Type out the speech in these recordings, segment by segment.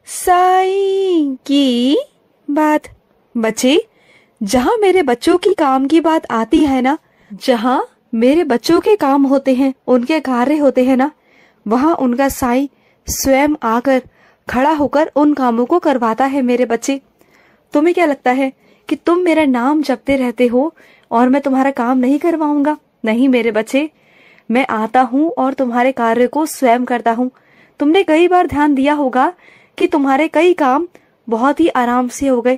साईं की बात। बच्चे, जहाँ मेरे बच्चों की काम की बात आती है ना, जहाँ मेरे बच्चों के काम होते हैं, उनके कार्य होते हैं ना, वहाँ उनका साईं स्वयं आकर खड़ा होकर उन कामों को करवाता है। मेरे बच्चे, तुम्हें क्या लगता है कि तुम मेरा नाम जपते रहते हो और मैं तुम्हारा काम नहीं करवाऊंगा? नहीं मेरे बच्चे, मैं आता हूँ और तुम्हारे कार्य को स्वयं करता हूँ। तुमने कई बार ध्यान दिया होगा कि तुम्हारे कई काम बहुत ही आराम से हो गए।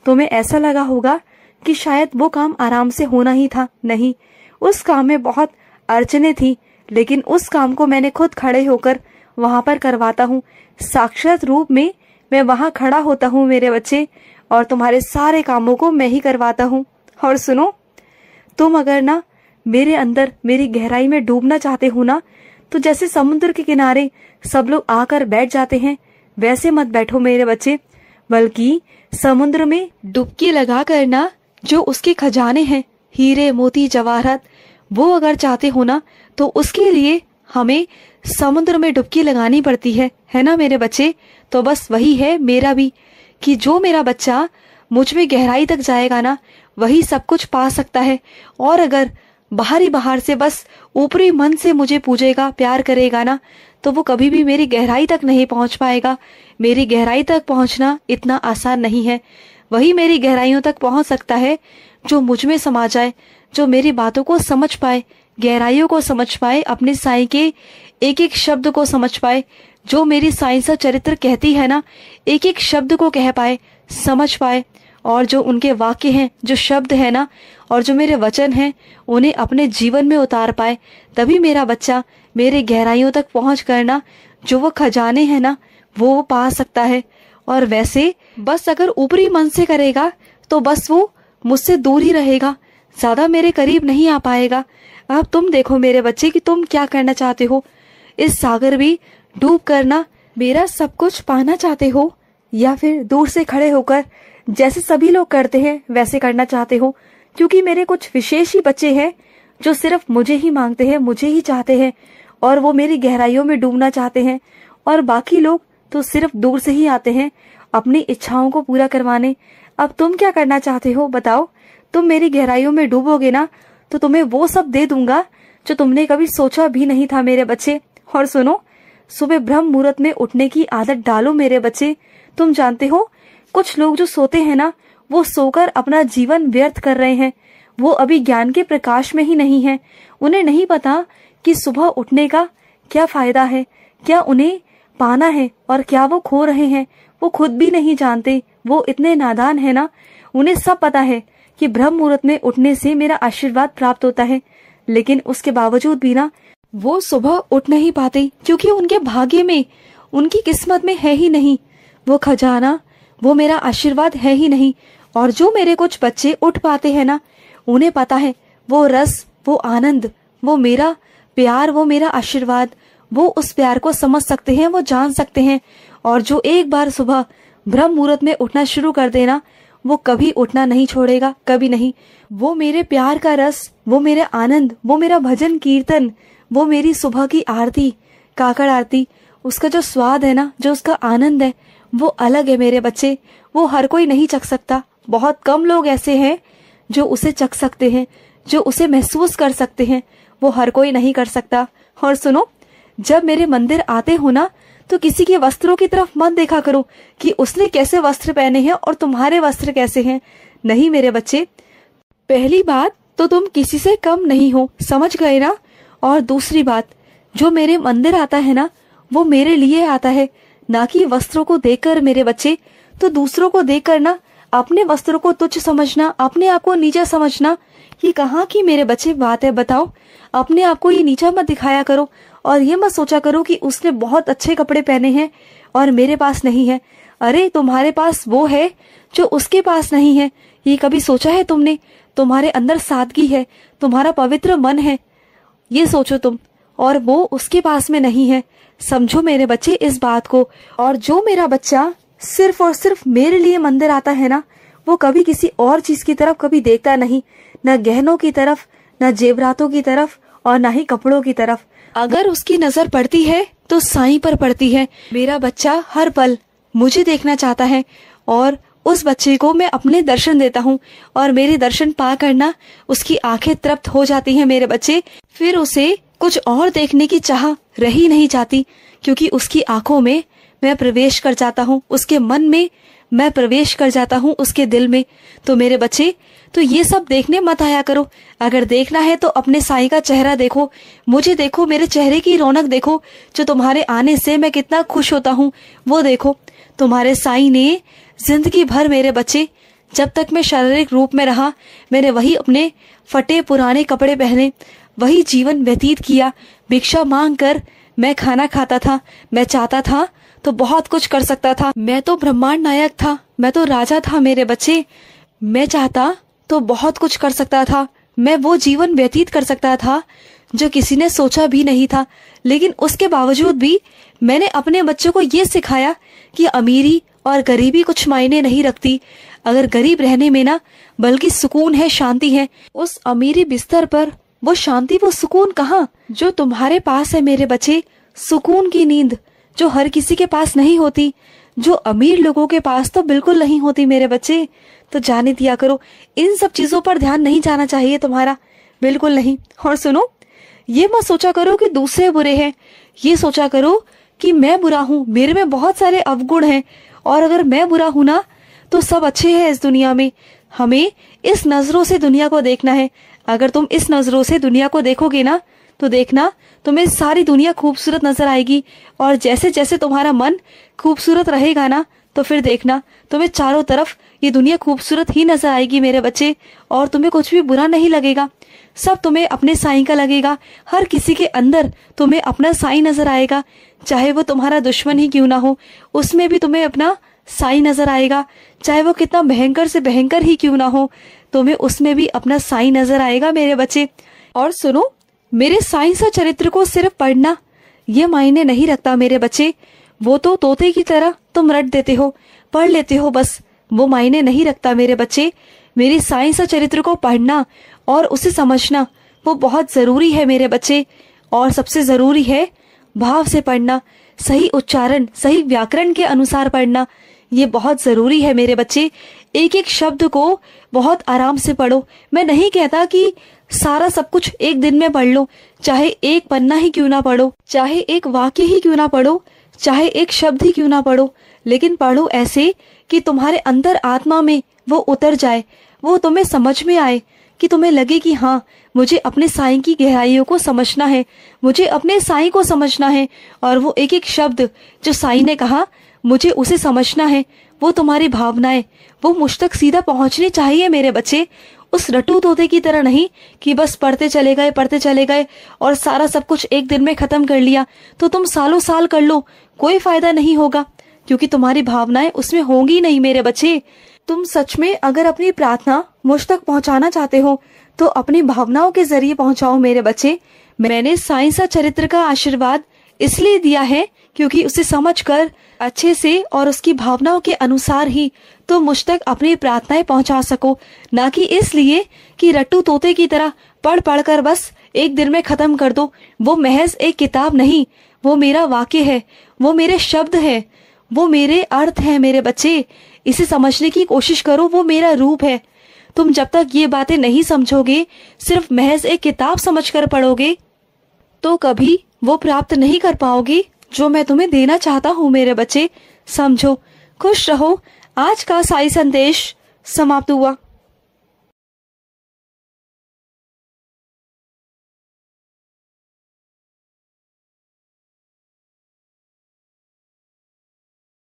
तुम्हें ऐसा लगा होगा कि शायद वो काम आराम से होना ही था। नहीं, उस काम में बहुत अड़चने थी, लेकिन उस काम को मैंने खुद खड़े होकर वहां पर करवाता हूँ। साक्षात रूप में मैं वहां खड़ा होता हूँ मेरे बच्चे, और तुम्हारे सारे कामों को मैं ही करवाता हूँ। और सुनो, तुम अगर ना मेरे अंदर, मेरी गहराई में डूबना चाहते हो ना, तो जैसे समुद्र के किनारे सब लोग आकर बैठ जाते हैं, वैसे मत बैठो मेरे बच्चे, बल्कि समुद्र में डुबकी लगा कर ना, जो उसके खजाने हैं, हीरे मोती जवाहरात, वो अगर चाहते हो ना, तो उसके लिए हमें समुद्र में डुबकी लगानी पड़ती है ना मेरे बच्चे। तो बस वही है मेरा भी, कि जो मेरा बच्चा मुझ में गहराई तक जाएगा ना, वही सब कुछ पा सकता है। और अगर बाहर से बस ऊपरी मन से मुझे पूजेगा, प्यार करेगा ना, तो वो कभी भी मेरी गहराई तक नहीं पहुंच पाएगा। मेरी गहराई तक पहुंचना इतना आसान नहीं है। वही मेरी गहराइयों तक पहुंच सकता है जो मुझ में समा जाए, जो मेरी बातों को समझ पाए, गहराइयों को समझ पाए, अपने साईं के एक एक शब्द को समझ पाए, जो मेरी साईं सा चरित्र कहती है ना, एक एक शब्द को कह पाए, समझ पाए, और जो उनके वाक्य हैं, जो शब्द है ना, और जो मेरे वचन हैं, उन्हें अपने जीवन में उतार पाए। तभी मेरा बच्चा मेरे गहराइयों तक पहुंच कर ना, जो वो खजाने हैं ना, वो पा सकता है। और वैसे बस अगर ऊपरी मन से करेगा तो बस वो मुझसे दूर ही रहेगा, ज्यादा मेरे करीब नहीं आ पाएगा। अब तुम देखो मेरे बच्चे कि तुम क्या करना चाहते हो। इस सागर भी डूब कर ना मेरा सब कुछ पाना चाहते हो, या फिर दूर से खड़े होकर जैसे सभी लोग करते हैं वैसे करना चाहते हो? क्योंकि मेरे कुछ विशेष ही बच्चे हैं जो सिर्फ मुझे ही मांगते हैं, मुझे ही चाहते हैं, और वो मेरी गहराइयों में डूबना चाहते हैं। और बाकी लोग तो सिर्फ दूर से ही आते हैं अपनी इच्छाओं को पूरा करवाने। अब तुम क्या करना चाहते हो बताओ? तुम मेरी गहराइयों में डूबोगे ना, तो तुम्हें वो सब दे दूंगा जो तुमने कभी सोचा भी नहीं था मेरे बच्चे। और सुनो, सुबह ब्रह्म मुहूर्त में उठने की आदत डालो मेरे बच्चे। तुम जानते हो, कुछ लोग जो सोते हैं ना, वो सोकर अपना जीवन व्यर्थ कर रहे हैं। वो अभी ज्ञान के प्रकाश में ही नहीं है। उन्हें नहीं पता कि सुबह उठने का क्या फायदा है, क्या उन्हें पाना है और क्या वो खो रहे हैं। वो खुद भी नहीं जानते, वो इतने नादान है ना। उन्हें सब पता है कि ब्रह्म मुहूर्त में उठने से मेरा आशीर्वाद प्राप्त होता है, लेकिन उसके बावजूद भी ना वो सुबह उठ नहीं पाते, क्योंकि उनके भाग्य में, उनकी किस्मत में है ही नहीं वो खजाना, वो मेरा आशीर्वाद है ही नहीं। और जो मेरे कुछ बच्चे उठ पाते हैं ना, उन्हें पता है वो रस, वो आनंद, वो मेरा प्यार, वो मेरा आशीर्वाद, वो उस प्यार को समझ सकते हैं, वो जान सकते हैं। और जो एक बार सुबह ब्रह्म मुहूर्त में उठना शुरू कर देना, वो कभी उठना नहीं छोड़ेगा, कभी नहीं। वो मेरे प्यार का रस, वो मेरा आनंद, वो मेरा भजन कीर्तन, वो मेरी सुबह की आरती, काकड़ आरती, उसका जो स्वाद है ना, जो उसका आनंद है, वो अलग है मेरे बच्चे। वो हर कोई नहीं चख सकता। बहुत कम लोग ऐसे हैं जो उसे चख सकते हैं, जो उसे महसूस कर सकते हैं। वो हर कोई नहीं कर सकता। और सुनो, जब मेरे मंदिर आते हो ना, तो किसी के वस्त्रों की तरफ मत देखा करो कि उसने कैसे वस्त्र पहने हैं और तुम्हारे वस्त्र कैसे हैं। नहीं मेरे बच्चे, पहली बात तो तुम किसी से कम नहीं हो, समझ गए ना। और दूसरी बात, जो मेरे मंदिर आता है ना, वो मेरे लिए आता है, ना कि वस्त्रों को देखकर मेरे बच्चे। तो दूसरों को देखकर ना अपने वस्त्रों को तुच्छ समझना, अपने आप को नीचा समझना, ये कहाँ की मेरे बच्चे बात है बताओ। अपने आप को ये नीचा मत दिखाया करो, और ये मत सोचा करो कि उसने बहुत अच्छे कपड़े पहने हैं और मेरे पास नहीं है। अरे तुम्हारे पास वो है जो उसके पास नहीं है, ये कभी सोचा है तुमने? तुम्हारे अंदर सादगी है, तुम्हारा पवित्र मन है, ये सोचो तुम, और वो उसके पास में नहीं है। समझो मेरे बच्चे इस बात को। और जो मेरा बच्चा सिर्फ और सिर्फ मेरे लिए मंदिर आता है ना, वो कभी किसी और चीज की तरफ कभी देखता नहीं, न गहनों की तरफ, न जेवरातों की तरफ, और न ही कपड़ों की तरफ। अगर उसकी नजर पड़ती है तो साईं पर पड़ती है। मेरा बच्चा हर पल, मुझे देखना चाहता है और उस बच्चे को मैं अपने दर्शन देता हूँ और मेरे दर्शन पा करना उसकी आंखें तृप्त हो जाती हैं मेरे बच्चे। फिर उसे कुछ और देखने की चाह रही नहीं जाती, क्योंकि उसकी आंखों में मैं प्रवेश कर जाता हूँ, उसके मन में मैं प्रवेश कर जाता हूँ, उसके दिल में। तो मेरे बच्चे, तो ये सब देखने मत आया करो। अगर देखना है तो अपने साईं का चेहरा देखो, मुझे देखो, मेरे चेहरे की रौनक देखो, जो तुम्हारे आने से मैं कितना खुश होता हूँ वो देखो। तुम्हारे साईं ने जिंदगी भर मेरे बच्चे, जब तक मैं शारीरिक रूप में रहा, मैंने वही अपने फटे पुराने कपड़े पहने, वही जीवन व्यतीत किया। भिक्षा मांग कर मैं खाना खाता था। मैं चाहता था तो बहुत कुछ कर सकता था। मैं तो ब्रह्मांड नायक था, मैं तो राजा था मेरे बच्चे। मैं चाहता तो बहुत कुछ कर सकता था। मैं वो जीवन व्यतीत कर सकता था जो किसी ने सोचा भी नहीं था। लेकिन उसके बावजूद भी मैंने अपने बच्चों को ये सिखाया कि अमीरी और गरीबी कुछ मायने नहीं रखती। अगर गरीब रहने में ना बल्कि सुकून है, शांति है। उस अमीरी बिस्तर पर वो शांति, वो सुकून कहाँ जो तुम्हारे पास है मेरे बच्चे। सुकून की नींद जो हर किसी के पास नहीं होती, जो अमीर लोगों के पास तो बिल्कुल नहीं होती मेरे बच्चे। तो जाने दिया करो, इन सब चीजों पर ध्यान नहीं जाना चाहिए तुम्हारा, बिल्कुल नहीं। और सुनो, ये मत सोचा करो कि दूसरे बुरे हैं, ये सोचा करो कि मैं बुरा हूँ, मेरे में बहुत सारे अवगुण हैं, और अगर मैं बुरा हूं ना तो सब अच्छे हैं इस दुनिया में। हमें इस नजरों से दुनिया को देखना है। अगर तुम इस नजरों से दुनिया को देखोगे ना तो देखना तुम्हें सारी दुनिया खूबसूरत नजर आएगी। और जैसे जैसे तुम्हारा मन खूबसूरत रहेगा ना तो फिर देखना तुम्हें चारों तरफ ये दुनिया खूबसूरत ही नजर आएगी मेरे बच्चे। और तुम्हें कुछ भी बुरा नहीं लगेगा, सब तुम्हें अपने साईं का लगेगा। हर किसी के अंदर तुम्हें अपना साईं नजर आएगा, चाहे वो तुम्हारा दुश्मन ही क्यों ना हो, उसमें भी तुम्हें अपना साईं नजर आएगा। चाहे वो कितना भयंकर से भयंकर ही क्यों ना हो, तुम्हें उसमें भी अपना साईं नजर आएगा मेरे बच्चे। और सुनो, मेरे साईं सा चरित्र को सिर्फ पढ़ना ये मायने नहीं रखता मेरे बच्चे। वो तो तोते की तरह तुम रट देते हो, पढ़ लेते हो, बस वो मायने नहीं रखता मेरे बच्चे। मेरी साईं सा चरित्र को पढ़ना और उसे समझना वो बहुत जरूरी है मेरे बच्चे। और सबसे जरूरी है भाव से पढ़ना, सही उच्चारण, सही व्याकरण के अनुसार पढ़ना, ये बहुत जरूरी है मेरे बच्चे। एक एक शब्द को बहुत आराम से पढ़ो। मैं नहीं कहता कि सारा सब कुछ एक दिन में पढ़ लो, चाहे एक पन्ना ही क्यों ना पढ़ो, चाहे एक वाक्य ही क्यों ना पढ़ो, चाहे एक शब्द ही क्यों ना पढ़ो, लेकिन पढ़ो ऐसे कि तुम्हारे अंदर आत्मा में वो उतर जाए, वो तुम्हें समझ में आए, कि तुम्हें लगे कि हाँ, मुझे अपने साईं की गहराइयों को समझना है, मुझे अपने साईं को समझना है। और वो एक एक शब्द जो साईं ने कहा मुझे उसे समझना है। वो तुम्हारी भावनाएं वो मुझ तक सीधा पहुंचनी चाहिए मेरे बच्चे। उस रटू तोते की तरह नहीं कि बस पढ़ते चले गए और सारा सब कुछ एक दिन में खत्म कर लिया। तो तुम सालों साल कर लो, कोई फायदा नहीं होगा, क्योंकि तुम्हारी भावनाएं उसमें होंगी नहीं मेरे बच्चे। तुम सच में अगर अपनी प्रार्थना मुझ तक पहुंचाना चाहते हो तो अपनी भावनाओं के जरिए पहुंचाओ मेरे बच्चे। मैंने साईं सा चरित्र का आशीर्वाद इसलिए दिया है क्योंकि उसे समझकर अच्छे से और उसकी भावनाओं के अनुसार ही तुम मुझ तक अपनी प्रार्थनाएं पहुंचा सको, ना कि इसलिए कि रट्टू तोते की तरह पढ़ पढ़ कर बस एक दिन में खत्म कर दो। वो महज एक किताब नहीं, वो मेरा वाक्य है, वो मेरे शब्द है, वो मेरे अर्थ है मेरे बच्चे। इसे समझने की कोशिश करो, वो मेरा रूप है। तुम जब तक ये बातें नहीं समझोगे, सिर्फ महज एक किताब समझकर पढ़ोगे, तो कभी वो प्राप्त नहीं कर पाओगे जो मैं तुम्हें देना चाहता हूँ मेरे बच्चे। समझो, खुश रहो। आज का साई संदेश समाप्त हुआ।